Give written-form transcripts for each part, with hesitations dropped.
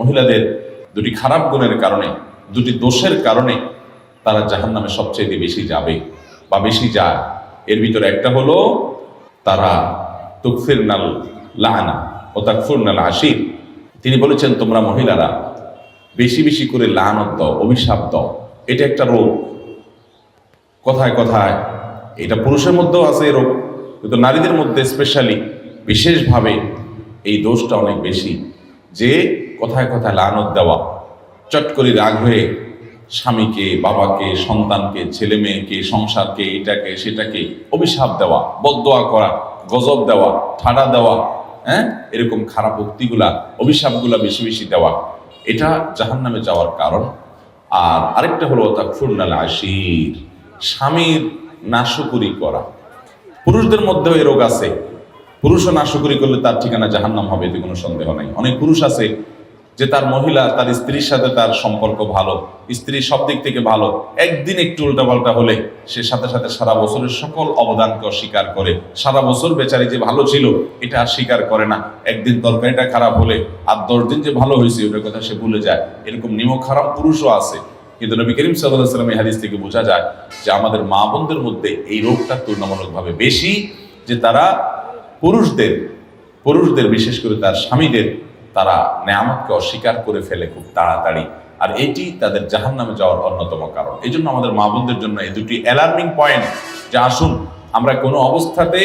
মহিলাদের দুটি খারাপ গুণের কারণে, দুটি দোষের কারণে তারা জাহান্নামে সবচেয়ে বেশি যাবে বা বেশি যায়। এর ভিতরে একটা হলো তারা তুকফিরনাল লানা ও তাকফুরনাল আশির। তিনি বলেছেন তোমরা মহিলারা বেশি বেশি করে লানত দাও, অভিশাপ দাও। এটা একটা রোগ। কথায় কথায় এটা পুরুষের মধ্যেও আছে এই রোগ, কিন্তু নারীদের মধ্যে স্পেশালি বিশেষভাবে এই দোষটা অনেক বেশি, যে কথায় কথায় লানত দেওয়া, চট করে রাগ হয়ে স্বামীকে, বাবাকে, সন্তানকে, ছেলে মেয়েকে, সংসারকে, এটাকে সেটাকে অভিশাপ দেওয়া, বদদোয়া করা, গজব দেওয়া, ঠাডা দেওয়া, এরকম খারাপ উক্তিগুলা, অভিশাপগুলা বেশি বেশি দেওয়া, এটা জাহান্নামে যাওয়ার কারণ। আর আরেকটা হলো তাকফুরনাল আশির, স্বামীর নাশকরি করা। পুরুষদের মধ্যেও এই রোগ আছে। পুরুষও নাশকরি করলে তার ঠিকানা জাহান্নাম হবে, এতে কোনো সন্দেহ নাই। অনেক পুরুষ আছে যে তার মহিলা, তার স্ত্রীর সাথে তার সম্পর্ক ভালো, স্ত্রী সব দিক থেকে ভালো, একদিন একটু উল্টাপাল্টা হলে সে সাথে সাথে সারা বছরের সকল অবদানকে অস্বীকার করে। সারা বছর বেচারি যে ভালো ছিল এটা আর স্বীকার করে না। একদিন তরকারিটা খারাপ হলে আর 10 দিন যে ভালো হয়েছে ওটার কথা সে ভুলে যায়। এরকম নিমক হারাম পুরুষও আছে। কিন্তু নবী করিম সাল্লাল্লাহু আলাইহি ওয়াসাল্লাম এই হাদিস থেকে বোঝা যায় যে আমাদের মা বোনদের মধ্যে এই রোগটা তুলনামূলকভাবে বেশি, যে তারা পুরুষদের বিশেষ করে তার স্বামীদের তারা নেয়ামতকে অস্বীকার করে ফেলে খুব তাড়াতাড়ি। আর এটি তাদের জাহান্নামে যাওয়ার অন্যতম কারণ। এই জন্য আমাদের মা বোনদের জন্য এই দুটি অ্যালার্মিং পয়েন্ট, যে আসুন আমরা কোনো অবস্থাতে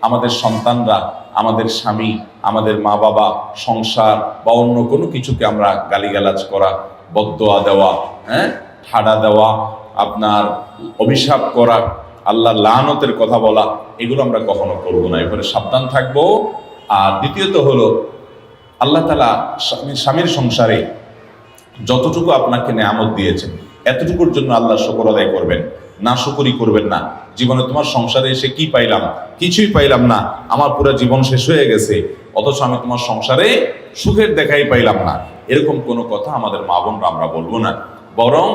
আমাদের সন্তানরা, আমাদের স্বামী, আমাদের মা বাবা, সংসার বা অন্য কোনো কিছুকে আমরা গালিগালাজ করা, বদদোয়া দেওয়া, ঠাডা দেওয়া, আপনার অভিশাপ করা, আল্লাহর লানতের কথা বলা, এগুলো আমরা কখনো করবো না। এরপরে সাবধান থাকবো। আর দ্বিতীয়ত হলো আল্লাহ তাআলা স্বামীর সংসারে যতটুকু আপনাকে নেয়ামত দিয়েছেন এতটুকুর জন্য আল্লাহ শুকর আদায় করবেন, নাশকরি করবেন না। জীবনে তোমার সংসারে এসে কি পাইলাম? কিছুই পাইলাম না, আমার পুরো জীবন শেষ হয়ে গেছে, অথচ আমি তোমার সংসারে সুখের দেখাই পাইলাম না, এরকম কোনো কথা আমাদের মা বোনরা আমরা বলবো না। বরং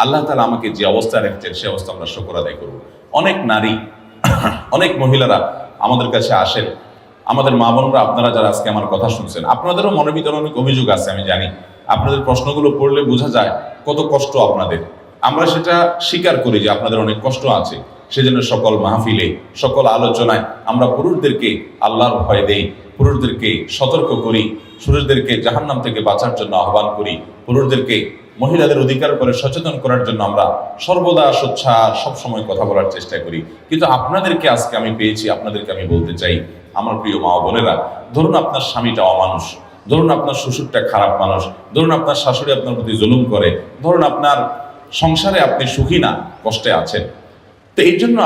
আল্লাহ তাআলা আমাকে যে অবস্থায় রেখেছেন সে অবস্থা আমরা শুকর আদায় করবো। অনেক নারী, অনেক মহিলারা আমাদের কাছে আসেন, আমাদের মা বোনরা, আপনারা যারা আজকে আমার কথা শুনছেন, আপনাদেরও মনের ভিতরে অনেক অভিযোগ আছে, আমি জানি। আপনাদের প্রশ্নগুলো পড়লে বোঝা যায় কত কষ্ট আপনাদের। আমরা সেটা স্বীকার করি যে আপনাদের অনেক কষ্ট আছে। সেজন্য সকল মাহফিলে, সকল আলোচনায় আমরা পুরুষদেরকে আল্লাহর ভয় দেই, পুরুষদেরকে সতর্ক করি, পুরুষদেরকে জাহান্নাম থেকে বাঁচার জন্য আহ্বান করি, পুরুষদেরকে মহিলাদের অধিকার করে সচেতন করার জন্য আমরা সর্বদা সোচ্চার সবসময় কথা বলার চেষ্টা করি। কিন্তু আপনাদেরকে আজকে আমি পেয়েছি, আপনাদেরকে আমি বলতে চাই, আমার প্রিয় মা বোনেরা, ধরুন আপনার স্বামীটা অমানুষ, ধরুন আপনার শ্বশুরটা খারাপ মানুষ, ধরুন আপনার শাশুড়ি আপনার প্রতি জুলুম করে, ধরুন আপনার সংসারে আপনি সুখী না, কষ্টে আছেন। তো এই জন্য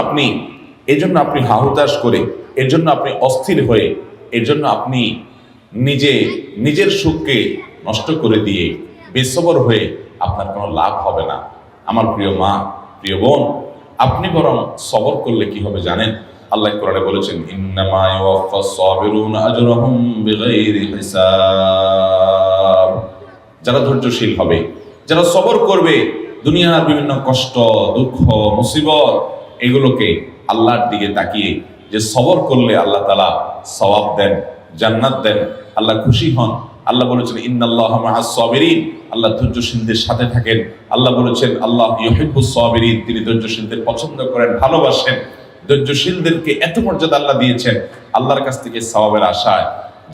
আপনি হাহুতাশ করে, এর জন্য আপনি অস্থির হয়ে, এর জন্য আপনি নিজের সুখকে নষ্ট করে দিয়ে বেসবর হয়ে আপনার কোনো লাভ হবে না। আমার প্রিয় মা, প্রিয় বোন, আপনি বরং সবর করলে কি হবে জানেন? আল্লাহ কোরআনে বলেছেন, ইন্নামা ইউওয়াফাস সাবিরুনা আজরাহুম বিগাইরি হিসাব। যারা ধৈর্যশীল হবে, যারা সবর করবে, দুনিয়ার বিভিন্ন কষ্ট, দুঃখ, মুসিবত, এগুলোকে আল্লাহর দিকে তাকিয়ে যে সবর করলে আল্লাহ তাআলা সওয়াব দেন, জান্নাত দেন, আল্লাহ খুশি হন। আল্লাহ বলেছেন, ইন্নাল্লাহা মাআস সাবিরিন, আল্লাহ ধৈর্যশীলদের সাথে থাকেন। আল্লাহ বলেছেন, আল্লাহ ইউহিব্বুস সাবিরিন, তিনি ধৈর্যশীলদের পছন্দ করেন, ভালোবাসেন। ধৈর্যশীলদেরকে এত মর্যাদা আল্লাহ দিয়েছেন। আল্লাহর কাছ থেকে সওয়াবের আশায়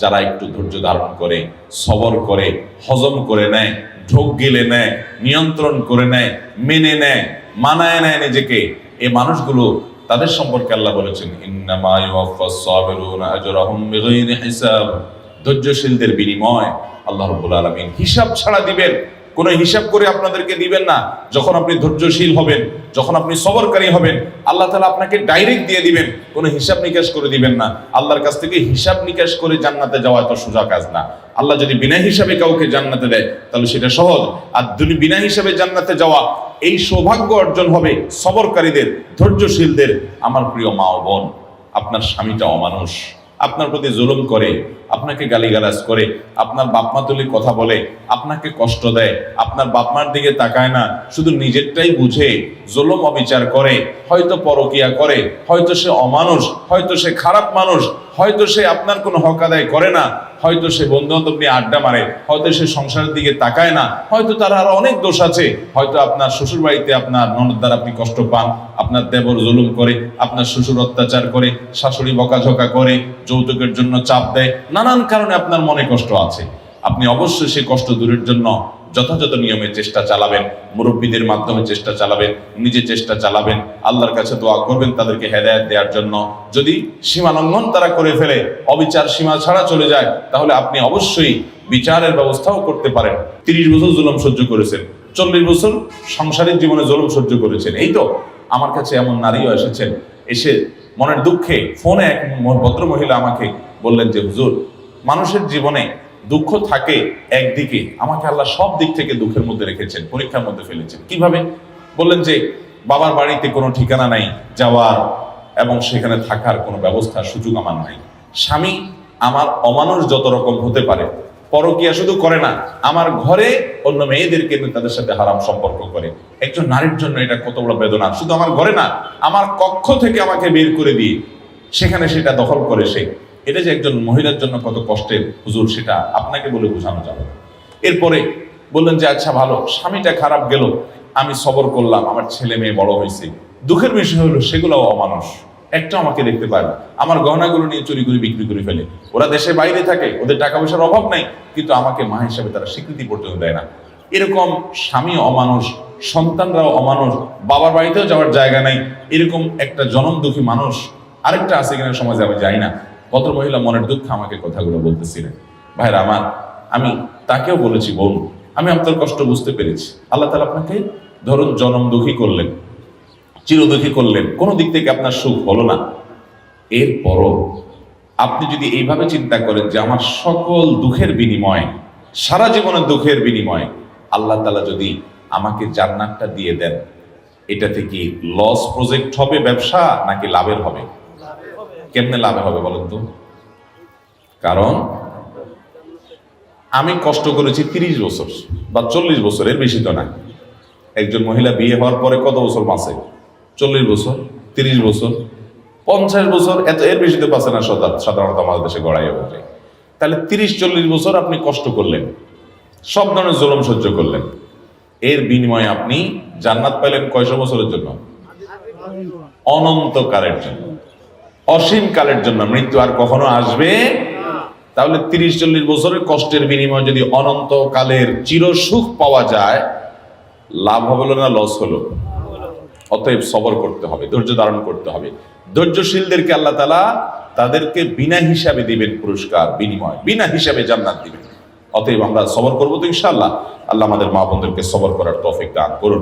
যারা একটু ধৈর্য ধারণ করে, সবর করে, হজম করে নেয়, ঢোক গিলে নেয়, নিয়ন্ত্রণ করে নেয়, মেনে নেয়, মানায় নেয় নিজেকে, এই মানুষগুলো, তাদের সম্পর্কে আল্লাহ বলেছেন, ইন্নামা ইউওয়াফাস সাবিরুনা আজরাহুম বিগাইরি হিসাব। ধৈর্যশীলদের বিনিময় আল্লাহ রাব্বুল আলামিন হিসাব ছাড়া দিবেন। কোনো হিসাব করে আপনাদেরকে দিবেন না। যখন আপনি ধৈর্যশীল হবেন, যখন আপনি সবরকারী হবেন, আল্লাহ তাআলা আপনাকে ডাইরেক্ট দিয়ে দিবেন, কোনো হিসাব নিকাশ করে দিবেন না। আল্লাহর কাছ থেকে হিসাব নিকাশ করে জান্নাতে যাওয়া এত সোজা কাজ না। আল্লাহ যদি বিনা হিসাবে কাউকে জান্নাতে দেয় তাহলে সেটা সহজ। আর বিনা হিসাবে জান্নাতে যাওয়া, এই সৌভাগ্য অর্জন হবে সবরকারীদের, ধৈর্যশীলদের। আমার প্রিয় মা ও বোন, আপনার স্বামীটা অমানুষ, আপনার প্রতি জুলুম করে, আপনাকে গালিগালাজ করে, আপনার বাপমা তুলি কথা বলে, আপনাকে কষ্ট দেয়, আপনার বাপমার দিকে তাকায় না, শুধু নিজেরটাই বুঝে জুলুম অবিচার করে, হয়তো পরকিয়া করে, হয়তো সে অমানুষ, হয়তো সে খারাপ মানুষ, হয়তো সে আপনার কোনো হক আদায় করে না, হয়তো সে বন্ধু বান্ধব নিয়ে আড্ডা মারে, হয়তো সে সংসারের দিকে তাকায় না, হয়তো তার আরো অনেক দোষ আছে, হয়তো আপনার শ্বশুর বাড়িতে আপনার ননদ দ্বারা আপনি কষ্ট পান, আপনার দেবর জুলুম করে, আপনার শ্বশুর অত্যাচার করে, শাশুড়ি বকাঝকা করে, যৌতুকের জন্য চাপ দেয়, নানান কারণে আপনার মনে কষ্ট আছে। আপনি অবশ্যই সেই কষ্ট দূরের জন্য যথাযথ নিয়মে চেষ্টা চালাবেন, মুরব্বীদের মাধ্যমে চেষ্টা চালাবেন, নিজে চেষ্টা চালাবেন, আল্লাহর কাছে দোয়া করবেন তাদেরকে হেদায়েত দেওয়ার জন্য। যদি সীমা লঙ্ঘন তারা করে ফেলে, অবিচার সীমা ছাড়া চলে যায়, তাহলে আপনি অবশ্যই বিচারের ব্যবস্থাও করতে পারেন। 30 বছর জুলুম সহ্য করেছেন, 40 বছর সাংসারিক জীবনে জুলুম সহ্য করেছেন। এই তো আমার কাছে এমন নারীও এসেছেন, এসে মনের দুঃখে ফোনে এক ভদ্র মহিলা আমাকে বললেন যে হুজুর, মানুষের জীবনে দুঃখ থাকে একদিকে, আমাকে আল্লাহ সব দিক থেকে দুঃখের মধ্যে রেখেছেন, পরীক্ষার মধ্যে ফেলেছেন। কিভাবে? বললেন যে বাবার বাড়িতে কোনো ঠিকানা নাই যাওয়ার, এবং সেখানে থাকার কোনো ব্যবস্থা সুযোগ আমার নাই। স্বামী আমার অমানুষ যত রকম হতে পারে, পরকিয়া শুধু করে না, আমার ঘরে অন্য মেয়েদেরকে নিয়ে তাদের সাথে হারাম সম্পর্ক করে। একজন নারীর জন্য এটা কত বড় বেদনা! শুধু আমার ঘরে না, আমার কক্ষ থেকে আমাকে বের করে দিয়ে সেখানে সেটা দখল করে সে। এটা যে একজন মহিলার জন্য কত কষ্টের হুজুর, সেটা আপনাকে বলে বোঝানো যাবে না। এরপরে বললেন যে আচ্ছা ভালো, স্বামীটা খারাপ গেল, আমি সবর করলাম, আমার ছেলে মেয়ে বড় হয়েছে। দুঃখের বিষয় হলো সেগুলো অমানুষ, একটা আমাকে দেখতে পায় না, আমার গহনাগুলো নিয়ে চুরি করে বিক্রি করে ফেলে। ওরা দেশে বাইরে থাকে, ওদের টাকা পয়সার অভাব নাই, কিন্তু আমাকে মা হিসাবে তারা স্বীকৃতি পর্যন্ত দেয় না। এরকম স্বামী অমানুষ, সন্তানরাও অমানুষ, বাবার বাড়িতেও যাওয়ার জায়গা নাই, এরকম একটা জনম দুঃখী মানুষ আরেকটা আছে কিনা সমাজে আমি জানি না। ভদ্র মহিলা মনের দুঃখ আমাকে কথাগুলো বলতেছিলেন। ভাইরা আমার, আমি তাকেও বলেছি, বোন, আমি আপনার কষ্ট বুঝতে পেরেছি। আল্লাহ তাআলা আপনাকে ধরুন জনম দুঃখী করলেন, চিরদুঃখী করলেন, কোনো দিক থেকে আপনার সুখ হলো না। এরপরও আপনি যদি এইভাবে চিন্তা করেন যে আমার সকল দুঃখের বিনিময়, সারা জীবনের দুঃখের বিনিময় আল্লাহ তাআলা যদি আমাকে জান্নাতটা দিয়ে দেন, এটা থেকে লস প্রজেক্ট হবে ব্যবসা নাকি লাভের হবে? কেমনে লাভের হবে বলেন তো? কারণ আমি কষ্ট করেছি 30 বছর বা 40 বছর, এর বেশি তো না। একজন মহিলা বিয়ে হওয়ার পরে কত বছর বাঁচে? 40 বছর, 30 বছর, 50 বছর, এর বেশি তো বাঁচে না সাধারণত আমাদের দেশে গড়াই যায়। তাহলে 30-40 বছর আপনি কষ্ট করলেন, সব ধরনের জুলুম সহ্য করলেন, এর বিনিময়ে আপনি জান্নাত পেলেন কয়শো বছরের জন্য? অনন্তকালের জন্য, অসীম কালের জন্য। মৃত্যু আর কখনো আসবে। তাহলে 30-40 বছরের কষ্টের বিনিময়ে যদি অনন্তকালের চিরসুখ পাওয়া যায়, লাভ হলো না লস হলো? অতএব সবর করতে হবে, ধৈর্য ধারণ করতে হবে। ধৈর্যশীলদেরকে আল্লাহ তাআলা তাদেরকে বিনা হিসাবে দিবেন পুরস্কার, বিনিময় বিনা হিসাবে জান্নাত দিবেন। অতএব আমরা সবর করবো তো ইনশাআল্লাহ। আল্লাহ আমাদের মা বোনদেরকে সবর করার তৌফিক দান করুন।